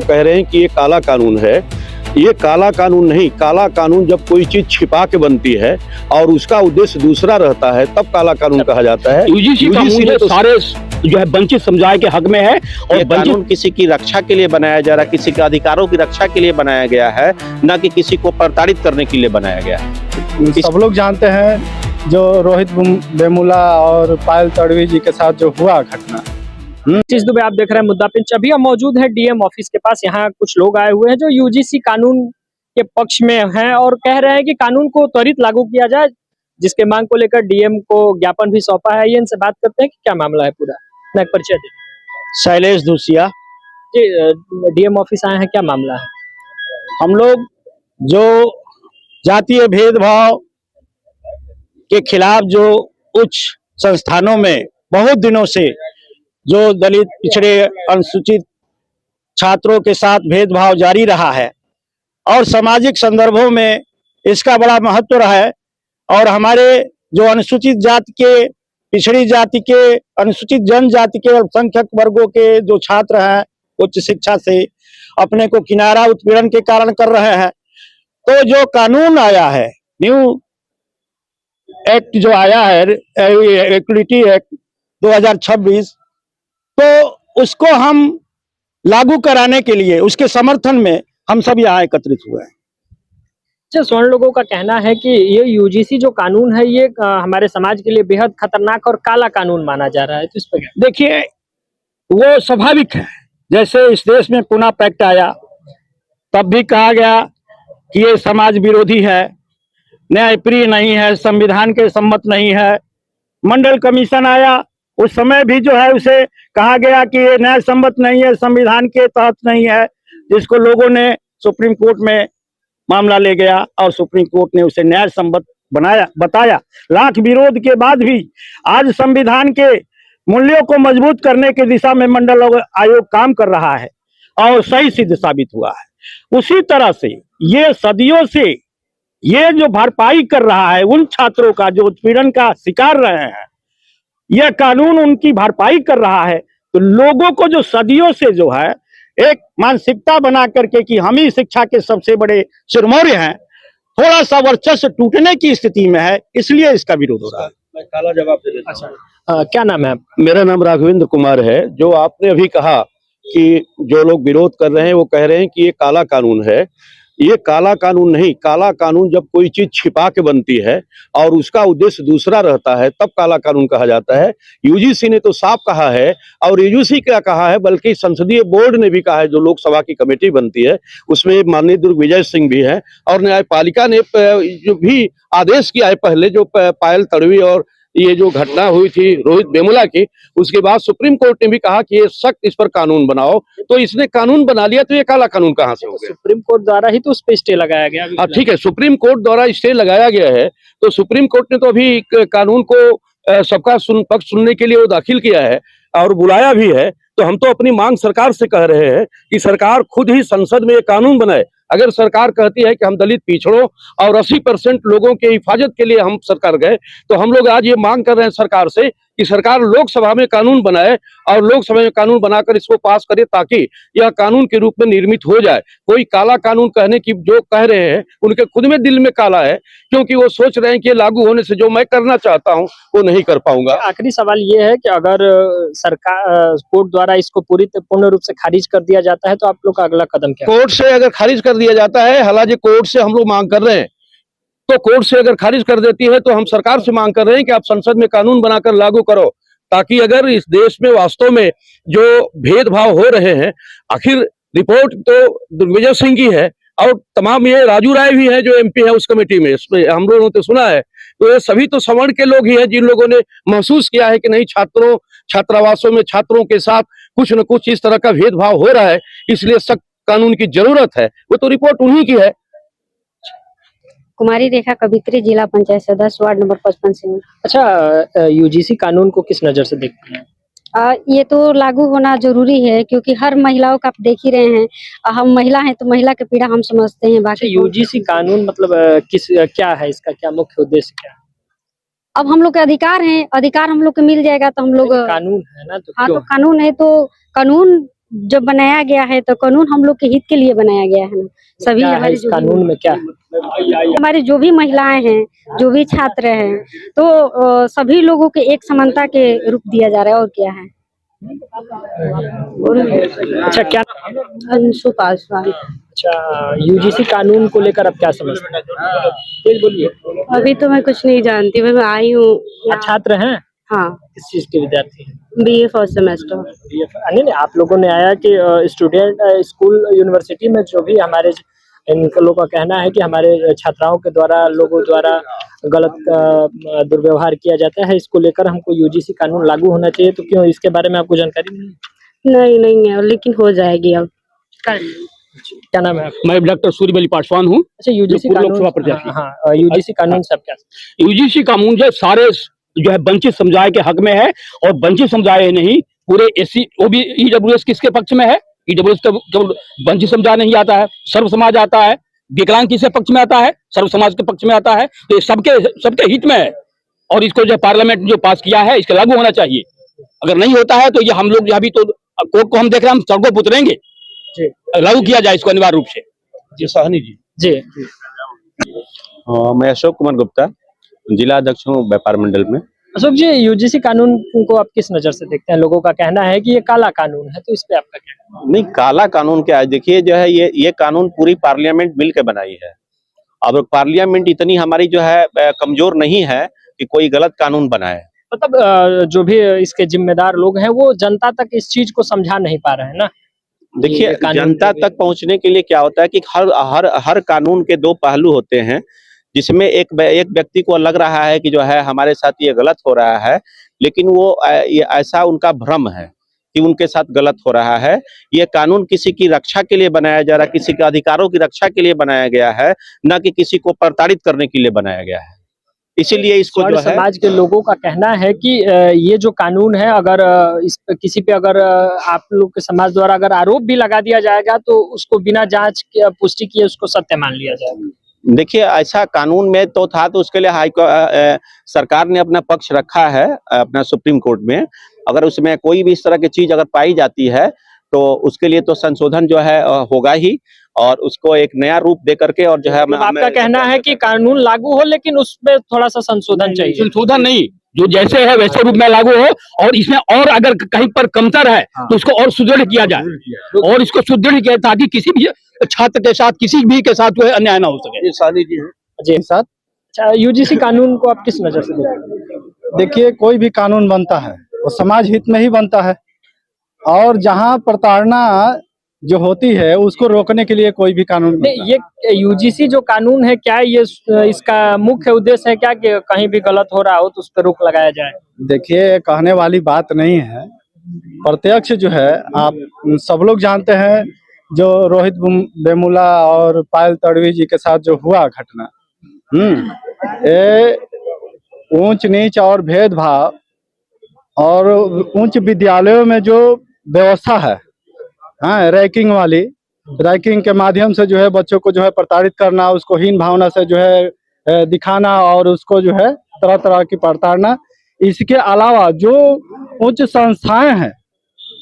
कह रहे हैं कि ये काला कानून है। ये काला कानून नहीं, काला कानून जब कोई चीज छिपा के बनती है और उसका उद्देश्य दूसरा रहता है तब काला कानून कहा जाता है। यूजीसी का मुझे तो सारे जो है वंचित समुदाय के हक में है और ये कानून किसी की रक्षा के लिए बनाया जा रहा है, किसी के अधिकारों की रक्षा के लिए बनाया गया है, न कि किसी को प्रताड़ित करने के लिए बनाया गया है। सब लोग जानते हैं जो रोहित वेमुला और पायल तड़वी जी के साथ जो हुआ घटना। चीज दुबे आप देख रहे हैं मुद्दा पिंच। अभी हम मौजूद हैं डीएम ऑफिस के पास। यहाँ कुछ लोग आए हुए हैं जो यूजीसी कानून के पक्ष में हैं और कह रहे हैं कि कानून को त्वरित लागू किया जाए, जिसके मांग को लेकर डीएम को ज्ञापन भी सौंपा है। ये इनसे बात करते हैं कि क्या मामला है पूरा। मैं एक परिचय दे। शैलेश दूसिया जी, डीएम ऑफिस आए हैं, क्या मामला है? हम लोग जो जातीय भेदभाव के खिलाफ जो उच्च संस्थानों में बहुत दिनों से जो दलित पिछड़े अनुसूचित छात्रों के साथ भेदभाव जारी रहा है और सामाजिक संदर्भों में इसका बड़ा महत्व रहा है और हमारे जो अनुसूचित जाति के, पिछड़ी जाति के, अनुसूचित जनजाति के अल्पसंख्यक वर्गों के जो छात्र हैं उच्च शिक्षा से अपने को किनारा उत्पीड़न के कारण कर रहे हैं, तो जो कानून आया है, न्यू एक्ट जो आया है, इक्विटी एक्ट 2026, तो उसको हम लागू कराने के लिए उसके समर्थन में हम सब यहाँ एकत्रित हुए हैं। अच्छा, स्वर्ण लोगों का कहना है कि ये यूजीसी जो कानून है ये हमारे समाज के लिए बेहद खतरनाक और काला कानून माना जा रहा है, तो इस पर क्या? देखिए, वो स्वाभाविक है। जैसे इस देश में पूना पैक्ट आया तब भी कहा गया कि ये समाज विरोधी है, न्यायप्रिय नहीं है, संविधान के सम्मत नहीं है। मंडल कमीशन आया, उस समय भी जो है उसे कहा गया कि ये न्याय सम्मत नहीं है, संविधान के तहत नहीं है, जिसको लोगों ने सुप्रीम कोर्ट में मामला ले गया और सुप्रीम कोर्ट ने उसे न्याय सम्मत बताया। लाख विरोध के बाद भी आज संविधान के मूल्यों को मजबूत करने की दिशा में मंडल आयोग काम कर रहा है और सही सिद्ध साबित हुआ है। उसी तरह से ये सदियों से ये जो भरपाई कर रहा है उन छात्रों का जो उत्पीड़न का शिकार रहे हैं, यह कानून उनकी भरपाई कर रहा है। तो लोगों को जो सदियों से जो है एक मानसिकता बना करके कि हम ही शिक्षा के सबसे बड़े सिरमौर हैं, थोड़ा सा वर्चस्व टूटने की स्थिति में है, इसलिए इसका विरोध हो रहा है। मैं काला जवाब दे देता हूं। क्या नाम है आप? मेरा नाम राघवेंद्र कुमार है। जो आपने अभी कहा कि जो लोग विरोध कर रहे हैं वो कह रहे हैं कि ये काला कानून है। ये काला कानून नहीं, काला कानून जब कोई चीज छिपा के बनती है और उसका उद्देश्य दूसरा रहता है तब काला कानून कहा जाता है। यूजीसी ने तो साफ कहा है, और यूजीसी क्या कहा है बल्कि संसदीय बोर्ड ने भी कहा है, जो लोकसभा की कमेटी बनती है उसमें माननीय दुर्गविजय सिंह भी हैं, और न्यायपालिका ने जो भी आदेश किया है पहले, जो पायल तड़वी और ये जो घटना हुई थी रोहित वेमुला की, उसके बाद सुप्रीम कोर्ट ने भी कहा कि ये सख्त इस पर कानून बनाओ। तो इसने कानून बना लिया, तो ये काला कानून कहाँ से हो गया? सुप्रीम कोर्ट द्वारा ही तो उस पे स्टे लगाया गया। ठीक है, सुप्रीम कोर्ट द्वारा स्टे लगाया गया है, तो सुप्रीम कोर्ट ने तो अभी कानून को सबका पक्ष सुनने के लिए वो दाखिल किया है और बुलाया भी है। तो हम तो अपनी मांग सरकार से कह रहे हैं कि सरकार खुद ही संसद में ये कानून बनाए। अगर सरकार कहती है कि हम दलित पिछड़ों और 80% लोगों के हिफाजत के लिए हम सरकार गए, तो हम लोग आज ये मांग कर रहे हैं सरकार से कि सरकार लोकसभा में कानून बनाए और लोकसभा में कानून बनाकर इसको पास करे, ताकि यह कानून के रूप में निर्मित हो जाए। कोई काला कानून कहने की जो कह रहे हैं उनके खुद में दिल में काला है, क्योंकि वो सोच रहे हैं कि लागू होने से जो मैं करना चाहता हूं वो नहीं कर पाऊंगा। आखिरी सवाल ये है कि अगर सरकार कोर्ट द्वारा इसको पूर्ण रूप से खारिज कर दिया जाता है तो आप लोग का अगला कदम क्या? कोर्ट से अगर खारिज कर दिया जाता है, हालांकि कोर्ट से हम लोग मांग कर रहे हैं, तो कोर्ट से अगर खारिज कर देती है तो हम सरकार से मांग कर रहे हैं कि आप संसद में कानून बनाकर लागू करो, ताकि अगर इस देश में वास्तव में जो भेदभाव हो रहे हैं, आखिर रिपोर्ट तो दुर्गविजय सिंह की है और तमाम ये राजू राय भी है जो एमपी है उस कमेटी में, इसमें हम लोगों ने तो सुना है, तो ये सभी तो सवर्ण के लोग ही हैं जिन लोगों ने महसूस किया है कि नहीं, छात्रावासों में छात्रों के साथ कुछ न कुछ इस तरह का भेदभाव हो रहा है, इसलिए सख्त कानून की जरूरत है। वो तो रिपोर्ट उन्हीं की है। कुमारी रेखा कवित्री, जिला पंचायत सदस्य, वार्ड नंबर 55 से हूँ। अच्छा, यूजीसी कानून को किस नजर से देखते हैं? ये तो लागू होना जरूरी है, क्योंकि हर महिलाओं का आप देख ही रहे हैं, हम महिला हैं तो महिला की पीड़ा हम समझते हैं। बाकी यूजीसी कानून मतलब क्या है, इसका क्या मुख्य उद्देश्य क्या है? अब हम लोग के अधिकार हैं, अधिकार हम लोग को मिल जाएगा तो हम लोग कानून है ना, तो हाँ, तो कानून है तो कानून जब बनाया गया है तो कानून हम लोग के हित के लिए बनाया गया है ना। सभी क्या है हमारे इस कानून में, क्या हमारे जो भी महिलाएं हैं, जो भी छात्र हैं, तो सभी लोगों के एक समानता के रूप दिया जा रहा है। और क्या है? अच्छा क्या अंशु पासवान। अच्छा, यूजीसी कानून को लेकर आप क्या समझते हैं? फिर बोलिए। अभी तो मैं कुछ नहीं जानती, मैं आई हूँ। आप छात्र हैं? हाँ, किस चीज के विद्यार्थी हैं? BA first semester. नहीं नहीं, आप लोगों ने आया कि स्टूडेंट स्कूल यूनिवर्सिटी में जो भी हमारे इन लोगों का कहना है कि हमारे छात्राओं के द्वारा, लोगों द्वारा गलत दुर्व्यवहार किया जाता है, इसको लेकर हमको यूजीसी कानून लागू होना चाहिए, तो क्यों इसके बारे में आपको जानकारी नहीं है? नहीं है, लेकिन हो जाएगी अब। क्या नाम है आपका? मैं डॉक्टर सूर्यबली पासवान हूँ। अच्छा, यूजीसी पूर्व कानून, लोकसभा प्रत्याशी। हाँ, यूजीसी कानून सब क्या? यूजीसी कानून जो सारे जो है वंचित समुदाय के हक में है, और वंचित समुदाय नहीं, पूरे SC OB EWS किसके पक्ष में है? EWS का केवल वंचित समुदाय नहीं आता है, सर्व समाज आता है। विकलांग किसके पक्ष में आता है? सर्व समाज के पक्ष में आता है। तो ये सबके हित में है, और इसको जो पार्लियामेंट जो पास किया है, इसके लागू होना चाहिए। अगर नहीं होता है तो ये हम लोग यहाँ भी तो कोर्ट को हम देख रहे हैं, हम सड़कों पर उतरेंगे। लागू किया जाए इसको अनिवार्य रूप से। जी साहनी जी। जी, मैं अशोक कुमार गुप्ता, जिला अध्यक्ष हूँ व्यापार मंडल में। अशोक जी, यूजीसी कानून को आप किस नजर से देखते हैं? लोगों का कहना है कि ये काला कानून है, तो इस पे आपका क्या कहना है? नहीं, काला कानून क्या है? देखिए, जो है ये कानून पूरी पार्लियामेंट मिल के बनाई है। अब पार्लियामेंट इतनी हमारी जो है कमजोर नहीं है कि कोई गलत कानून बनाए। मतलब जो भी इसके जिम्मेदार लोग हैं, वो जनता तक इस चीज को समझा नहीं पा रहे हैं ना। देखिए, ये कानून जनता के तक पहुंचने के लिए क्या होता है कि हर कानून के दो पहलू होते हैं, जिसमें एक व्यक्ति को लग रहा है कि जो है हमारे साथ ये गलत हो रहा है, लेकिन वो ये ऐसा उनका भ्रम है कि उनके साथ गलत हो रहा है। ये कानून किसी की रक्षा के लिए बनाया जा रहा है, किसी के अधिकारों की रक्षा के लिए बनाया गया है, न कि किसी को प्रताड़ित करने के लिए बनाया गया है। इसीलिए इसको जो है, समाज के लोगों का कहना है कि ये जो कानून है, अगर इस पे किसी पे अगर आप लोग के समाज द्वारा अगर आरोप भी लगा दिया जाएगा, तो उसको बिना जांच पुष्टि किए उसको सत्य मान लिया जाएगा। देखिए, ऐसा कानून में तो था, तो उसके लिए सरकार ने अपना पक्ष रखा है अपना सुप्रीम कोर्ट में। अगर उसमें कोई भी इस तरह की चीज अगर पाई जाती है, तो उसके लिए तो संशोधन जो है होगा ही, और उसको एक नया रूप दे करके, और जो है आपका कहना है कि कानून लागू हो, लेकिन उसमें थोड़ा सा संशोधन चाहिए। संशोधन नहीं, जो जैसे है वैसे रूप में लागू हो, और इसमें और अगर कहीं पर कमतर है तो इसको और सुदृढ़ किया जाए, और इसको सुदृढ़ किया ताकि किसी भी छात्र के साथ, किसी भी के साथ जो है अन्याय ना हो सके। ये साहनी जी हैं। जी साथ। अच्छा, यूजीसी कानून को आप किस नजर से देखते हैं? देखिए, कोई भी कानून बनता है वो समाज हित में ही बनता है, और जहाँ प्रताड़ना जो होती है उसको रोकने के लिए कोई भी कानून बनता नहीं, ये यूजीसी जो कानून है, क्या ये इसका मुख्य उद्देश्य है क्या कि कहीं भी गलत हो रहा हो तो उस पर रोक लगाया जाए? है। देखिए, कहने वाली बात नहीं है, प्रत्यक्ष जो है, आप सब लोग जानते हैं जो रोहित वेमुला और पायल तड़वी जी के साथ जो हुआ घटना, ये ऊंच नीच और भेदभाव और उच्च विद्यालयों में जो व्यवस्था है, हाँ, रैंकिंग के माध्यम से जो है बच्चों को जो है प्रताड़ित करना, उसको हीन भावना से जो है दिखाना, और उसको जो है तरह तरह की प्रताड़ना। इसके अलावा जो उच्च संस्थाएं हैं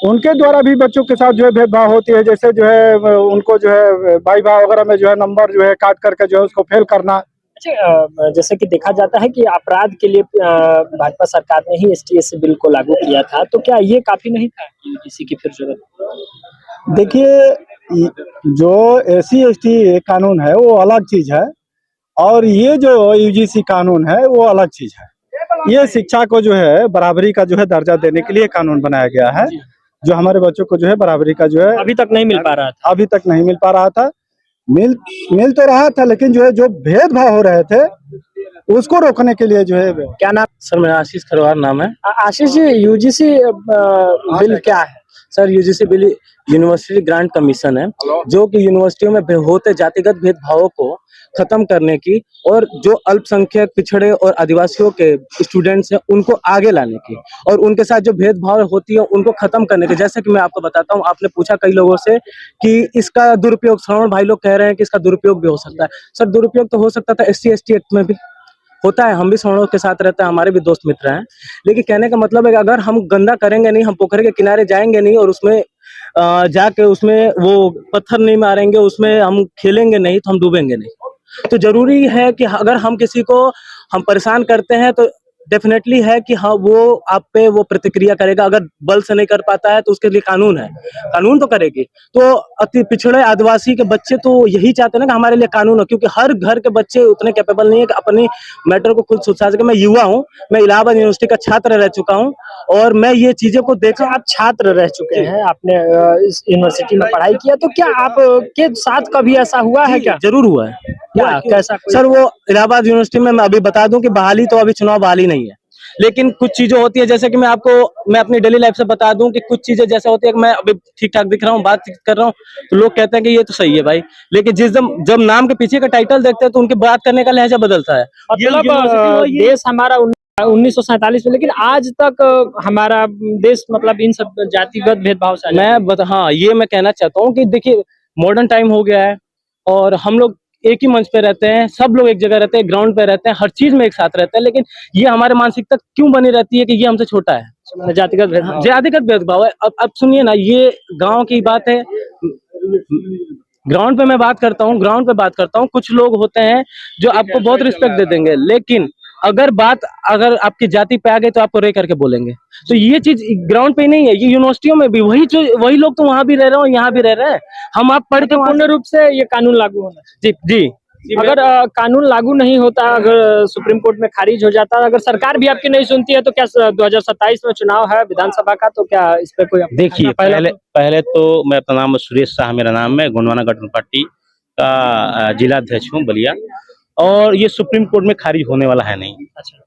उनके द्वारा भी बच्चों के साथ जो है भेदभाव होती है, जैसे जो है उनको जो है वाइवा वगैरह में जो है नंबर जो है काट करके जो है उसको फेल करना। अच्छा, जैसे कि देखा जाता है कि अपराध के लिए भाजपा सरकार ने ही ST/SC बिल को लागू किया था, तो क्या ये काफी नहीं था यूजीसी की फिर जरूरत? देखिए, जो SC/ST कानून है वो अलग चीज है, और ये जो UGC कानून है वो अलग चीज है। ये शिक्षा को जो है बराबरी का जो है दर्जा देने के लिए कानून बनाया गया है, जो हमारे बच्चों को जो है बराबरी का जो है अभी तक नहीं मिल पा रहा था। अभी तक नहीं मिल पा रहा था। मिल तो रहा था, लेकिन जो है जो भेदभाव हो रहे थे उसको रोकने के लिए जो है। क्या नाम? सर, मेरा आशीष खरवार नाम है। आशीष जी, यूजीसी बिल क्या है? Sir, UGC bill university grant commission है, जो कि यूनिवर्सिटियों में होते जातिगत भेदभावों को खत्म करने की, और जो अल्पसंख्यक, पिछड़े और आदिवासियों के स्टूडेंट्स हैं उनको आगे लाने की, और उनके साथ जो भेदभाव होती है उनको खत्म करने की। जैसे कि मैं आपको बताता हूँ, आपने पूछा कई लोगों से कि इसका दुरुपयोग, श्रवण भाई लोग कह रहे हैं कि इसका दुरुपयोग भी हो सकता है। सर, दुरुपयोग तो हो सकता था SC/ST एक्ट में भी होता है, हम भी श्रवणों के साथ रहते हैं, हमारे भी दोस्त मित्र हैं, लेकिन कहने का मतलब है कि अगर हम गंदा करेंगे नहीं, हम पोखरे के किनारे जाएंगे नहीं और उसमें जाके उसमें वो पत्थर नहीं मारेंगे, उसमें हम खेलेंगे नहीं तो हम डूबेंगे नहीं। तो जरूरी है कि अगर हम किसी को हम परेशान करते हैं तो डेफिनेटली है कि हाँ वो आप पे वो प्रतिक्रिया करेगा। अगर बल से नहीं कर पाता है तो उसके लिए कानून है, कानून तो करेगी। तो अति पिछड़े आदिवासी के बच्चे तो यही चाहते हैं ना कि हमारे लिए कानून हो, क्योंकि हर घर के बच्चे उतने कैपेबल नहीं है कि अपनी मैटर को खुद सोच सके। मैं युवा हूँ, मैं इलाहाबाद यूनिवर्सिटी का छात्र रह चुका हूँ और मैं ये चीजें को देखा। आप छात्र रह चुके हैं, आपने इस यूनिवर्सिटी में पढ़ाई किया, तो क्या आप के साथ कभी ऐसा हुआ है क्या? जरूर हुआ है। क्या कैसा कोई? सर वो इलाहाबाद यूनिवर्सिटी में मैं अभी बता दूं कि बहाली तो अभी चुनाव बहाली नहीं है, लेकिन कुछ चीजें होती है जैसे कि मैं अपनी डेली लाइफ से बता दूं कि कुछ चीजें जैसे होती है कि मैं अभी ठीक ठाक दिख रहा हूँ, बात कर रहा हूँ, तो लोग कहते हैं कि ये तो सही है भाई, लेकिन जब नाम के पीछे का टाइटल देखते हैं तो उनके बात करने का लहजा बदलता है। मतलब देश हमारा 1947 में, लेकिन आज तक हमारा देश मतलब इन सब जातिगत भेदभाव से हाँ ये मैं कहना चाहता हूँ कि देखिए मॉडर्न टाइम हो गया है और हम लोग एक ही मंच पे रहते हैं, सब लोग एक जगह रहते हैं, ग्राउंड पे रहते हैं, हर चीज में एक साथ रहते हैं, लेकिन ये हमारे मानसिकता क्यों बनी रहती है कि ये हमसे छोटा है। जातिगत भेदभाव है। अब सुनिए ना, ये गांव की बात है, ग्राउंड पे मैं बात करता हूँ, कुछ लोग होते हैं जो आपको बहुत रिस्पेक्ट दे देंगे, लेकिन अगर आपकी जाति पे आ गई तो आपको रे करके बोलेंगे। तो ये चीज ग्राउंड पे ही नहीं है, ये यूनिवर्सिटियों में भी वही लोग तो वहां भी रह रहे हैं, यहाँ भी रह रहे हैं। हम आप पढ़ के पूर्ण रूप से ये कानून लागू होना चाहिए। जी अगर कानून लागू नहीं होता, अगर सुप्रीम कोर्ट में खारिज हो जाता, अगर सरकार भी आपकी नहीं सुनती है, तो क्या 2027 में चुनाव है विधानसभा का, तो क्या इस पे कोई देखिए पहले तो मैं, अपना नाम सुरेश शाह मेरा नाम है, गोंडवाना गठबंधन पार्टी का जिला अध्यक्ष हूँ बलिया, और ये सुप्रीम कोर्ट में खारिज होने वाला है नहीं।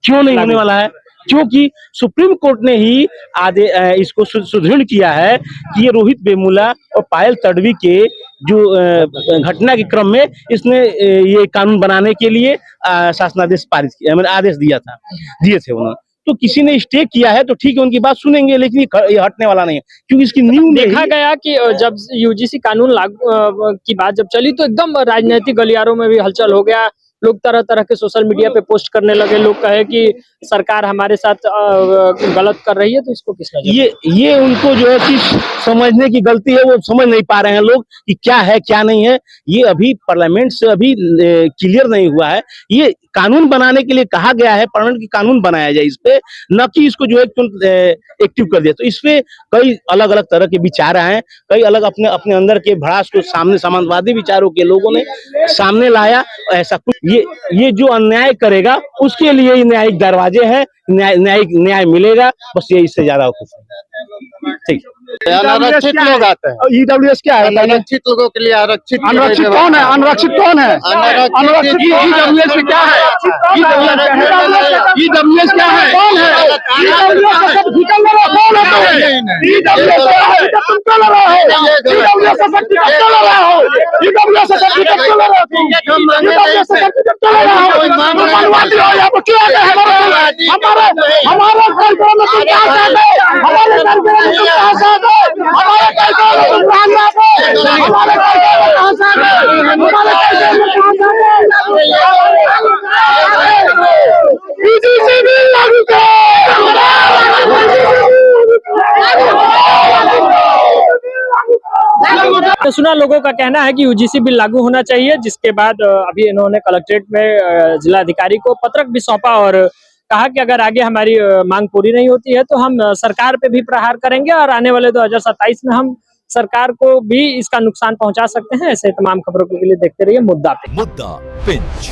क्यों नहीं होने वाला है? क्योंकि सुप्रीम कोर्ट ने ही इसको सुदृढ़ किया है कि ये रोहित वेमुला और पायल तडवी के जो घटना के क्रम में इसने ये कानून बनाने के लिए शासनादेश पारित किया, मैंने आदेश दिए थे उन्होंने। तो किसी ने स्टे किया है तो ठीक है, उनकी बात सुनेंगे, लेकिन ये हटने वाला नहीं है, क्योंकि इसकी नींव देखा गया कि जब यूजीसी कानून लागू की बात जब चली तो एकदम राजनीतिक गलियारों में भी हलचल हो गया। लोग तरह तरह के सोशल मीडिया पे पोस्ट करने लगे, लोग कहे कि सरकार हमारे साथ गलत कर रही है, तो इसको किसने? ये उनको जो है चीज समझने की गलती है, वो समझ नहीं पा रहे हैं लोग कि क्या है क्या नहीं है। ये अभी पार्लियामेंट से अभी क्लियर नहीं हुआ है। ये कानून बनाने के लिए कहा गया है, पार्लियामेंट की कानून बनाया जाए इस पे, न कि इसको जो है एक्टिव कर दिया। तो इसपे कई अलग अलग तरह के विचार आए, कई अलग अपने अंदर के भड़ास को सामने, समाजवादी विचारों के लोगों ने सामने लाया। ऐसा कुछ ये जो अन्याय करेगा उसके लिए ही न्यायिक दरवाजे हैं, न्याय मिलेगा, बस ये, इससे ज्यादा कुछ नहीं। ठीक, अनारक्षित लोग आते हैं। ईडब्ल्यूएस क्या है? अनारक्षित लोगों के लिए आरक्षित अनारक्षित कौन है? अनारक्षित कौन है? अनारक्षित ईडब्ल्यूएस में क्या है? ईडब्ल्यूएस क्या है? कौन है? ईडब्ल्यूएस से सब टिकट लगा कौन है? ईडब्ल्यूएस क्या है? तुम क्यों लगा हो? ईडब्ल्यूएस से सब टिकट क्यों लगा हो? ईडब्ल्यूएस से सब टिकट क्यों लगा हो? ईडब्ल्यूएस से सब टिकट क्यों लगा हो? तुम मनवादी हो, यहाँ पर क्यों आते हैं? हमारे कार्यक्रम में तुम क्या चाहते हो? हमारे कार्यक्रम में तुम क्या चाहते हो? हमारे कार्यक्रम में तुम कहाँ जाते हो? हमारे कार्यक्रम में कहाँ जाते हो? हमारे कार्यक्रम में कहाँ जाते हो? यूजीसी बिल लागू तो सुना, लोगों का कहना है कि यूजीसी बिल लागू होना चाहिए, जिसके बाद अभी इन्होंने कलेक्ट्रेट में जिलाधिकारी को पत्रक भी सौंपा और कहा कि अगर आगे हमारी मांग पूरी नहीं होती है तो हम सरकार पे भी प्रहार करेंगे और आने वाले 2027 में हम सरकार को भी इसका नुकसान पहुंचा सकते हैं। ऐसे तमाम खबरों के लिए देखते रहिए मुद्दा पिंच।